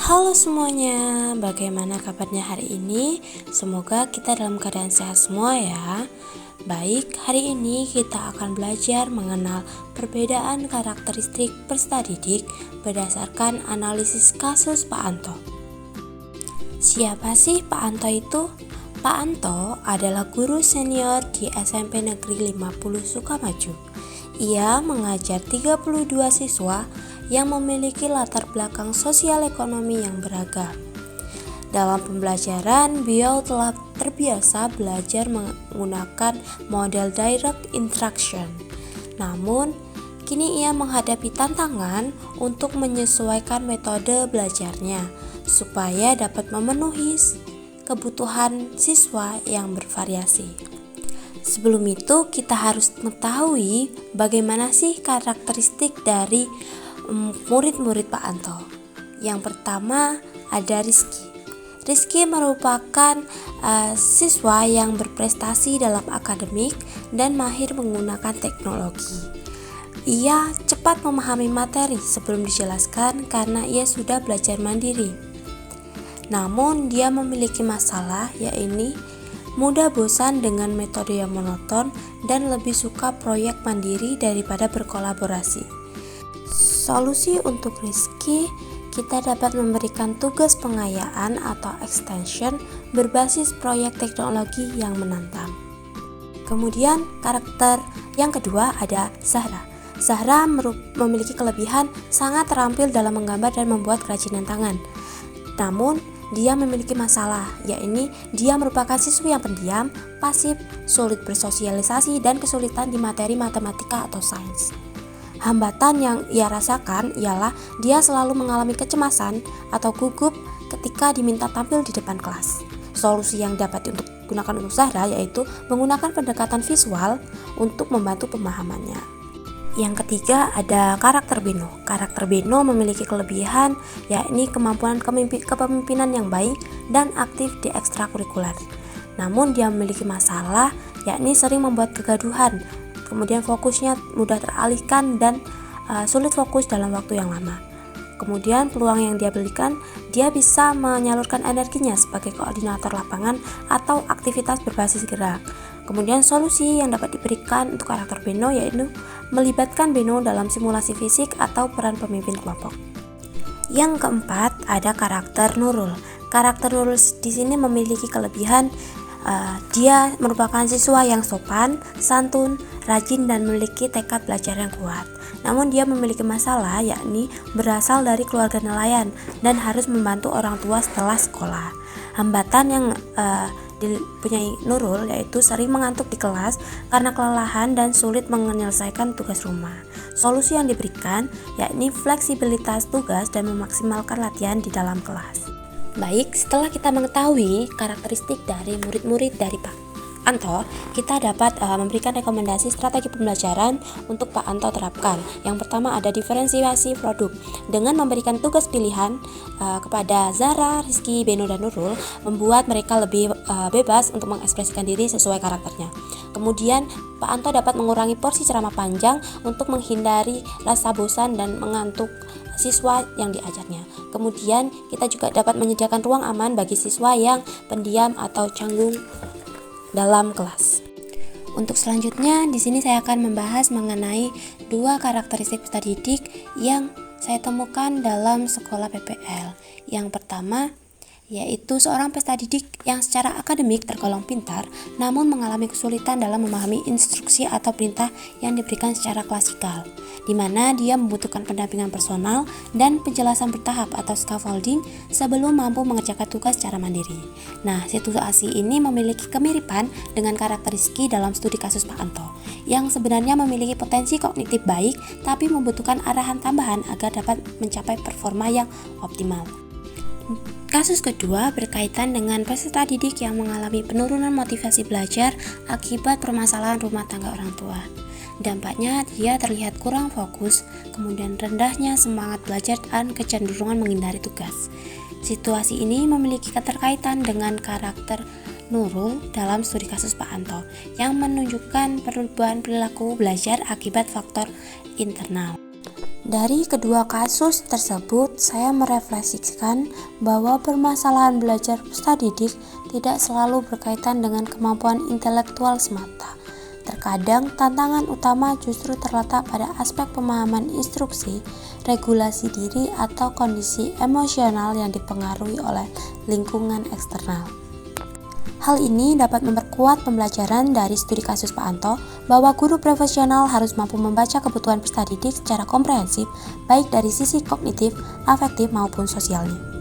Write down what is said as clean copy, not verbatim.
Halo semuanya, bagaimana kabarnya hari ini? Semoga kita dalam keadaan sehat semua ya. Baik, hari ini kita akan belajar mengenal perbedaan karakteristik peserta didik berdasarkan analisis kasus Pak Anto. Siapa sih Pak Anto itu? Pak Anto adalah guru senior di SMP Negeri 50 Sukamaju. Ia mengajar 32 siswa yang memiliki latar belakang sosial ekonomi yang beragam. Dalam pembelajaran, beliau telah terbiasa belajar menggunakan model direct instruction. Namun, kini ia menghadapi tantangan untuk menyesuaikan metode belajarnya supaya dapat memenuhi kebutuhan siswa yang bervariasi. Sebelum itu, kita harus mengetahui bagaimana sih karakteristik dari murid-murid Pak Anto. Yang pertama ada Rizky. Rizky merupakan siswa yang berprestasi dalam akademik dan mahir menggunakan teknologi. Ia cepat memahami materi sebelum dijelaskan karena ia sudah belajar mandiri. Namun dia memiliki masalah, yaitu mudah bosan dengan metode yang monoton dan lebih suka proyek mandiri daripada berkolaborasi. Solusi untuk Rizky, kita dapat memberikan tugas pengayaan atau extension berbasis proyek teknologi yang menantang. Kemudian karakter yang kedua ada Zahra. Zahra memiliki kelebihan sangat terampil dalam menggambar dan membuat kerajinan tangan. Namun dia memiliki masalah, yaitu dia merupakan siswi yang pendiam, pasif, sulit bersosialisasi, dan kesulitan di materi matematika atau sains. Hambatan yang ia rasakan ialah dia selalu mengalami kecemasan atau gugup ketika diminta tampil di depan kelas. Solusi yang dapat digunakan untuk Zahra yaitu menggunakan pendekatan visual untuk membantu pemahamannya. Yang ketiga ada karakter Beno. Karakter Beno memiliki kelebihan yakni kemampuan kepemimpinan yang baik dan aktif di ekstrakurikuler. Namun dia memiliki masalah yakni sering membuat kegaduhan. Kemudian fokusnya mudah teralihkan dan sulit fokus dalam waktu yang lama. Kemudian peluang yang dia berikan, dia bisa menyalurkan energinya sebagai koordinator lapangan atau aktivitas berbasis gerak. Kemudian solusi yang dapat diberikan untuk karakter Beno yaitu melibatkan Beno dalam simulasi fisik atau peran pemimpin kelompok. Yang keempat ada karakter Nurul. Karakter Nurul di sini memiliki kelebihan. Dia merupakan siswa yang sopan, santun, rajin dan memiliki tekad belajar yang kuat. Namun dia memiliki masalah yakni berasal dari keluarga nelayan dan harus membantu orang tua setelah sekolah. Hambatan yang dipunyai Nurul yaitu sering mengantuk di kelas karena kelelahan dan sulit menyelesaikan tugas rumah. Solusi yang diberikan yakni fleksibilitas tugas dan memaksimalkan latihan di dalam kelas. Baik, setelah kita mengetahui karakteristik dari murid-murid dari Pak Anto, kita dapat memberikan rekomendasi strategi pembelajaran untuk Pak Anto terapkan. Yang pertama ada diferensiasi produk. Dengan memberikan tugas pilihan kepada Zahra, Rizky, Beno, dan Nurul, membuat mereka lebih bebas untuk mengekspresikan diri sesuai karakternya. Kemudian Pak Anto dapat mengurangi porsi ceramah panjang untuk menghindari rasa bosan dan mengantuk siswa yang diajarnya. Kemudian kita juga dapat menyediakan ruang aman bagi siswa yang pendiam atau canggung dalam kelas. Untuk selanjutnya, di sini saya akan membahas mengenai dua karakteristik peserta didik yang saya temukan dalam sekolah PPL. Yang pertama yaitu seorang peserta didik yang secara akademik tergolong pintar namun mengalami kesulitan dalam memahami instruksi atau perintah yang diberikan secara klasikal, di mana dia membutuhkan pendampingan personal dan penjelasan bertahap atau scaffolding sebelum mampu mengerjakan tugas secara mandiri. Nah, situasi ini memiliki kemiripan dengan karakteristik dalam studi kasus Pak Anto yang sebenarnya memiliki potensi kognitif baik tapi membutuhkan arahan tambahan agar dapat mencapai performa yang optimal. Kasus kedua berkaitan dengan peserta didik yang mengalami penurunan motivasi belajar akibat permasalahan rumah tangga orang tua. Dampaknya dia terlihat kurang fokus, kemudian rendahnya semangat belajar dan kecenderungan menghindari tugas. Situasi ini memiliki keterkaitan dengan karakter Nurul dalam studi kasus Pak Anto yang menunjukkan perubahan perilaku belajar akibat faktor internal. Dari kedua kasus tersebut, saya merefleksikan bahwa permasalahan belajar peserta didik tidak selalu berkaitan dengan kemampuan intelektual semata. Terkadang tantangan utama justru terletak pada aspek pemahaman instruksi, regulasi diri, atau kondisi emosional yang dipengaruhi oleh lingkungan eksternal. Hal ini dapat memperkuat pembelajaran dari studi kasus Pak Anto bahwa guru profesional harus mampu membaca kebutuhan peserta didik secara komprehensif, baik dari sisi kognitif, afektif maupun sosialnya.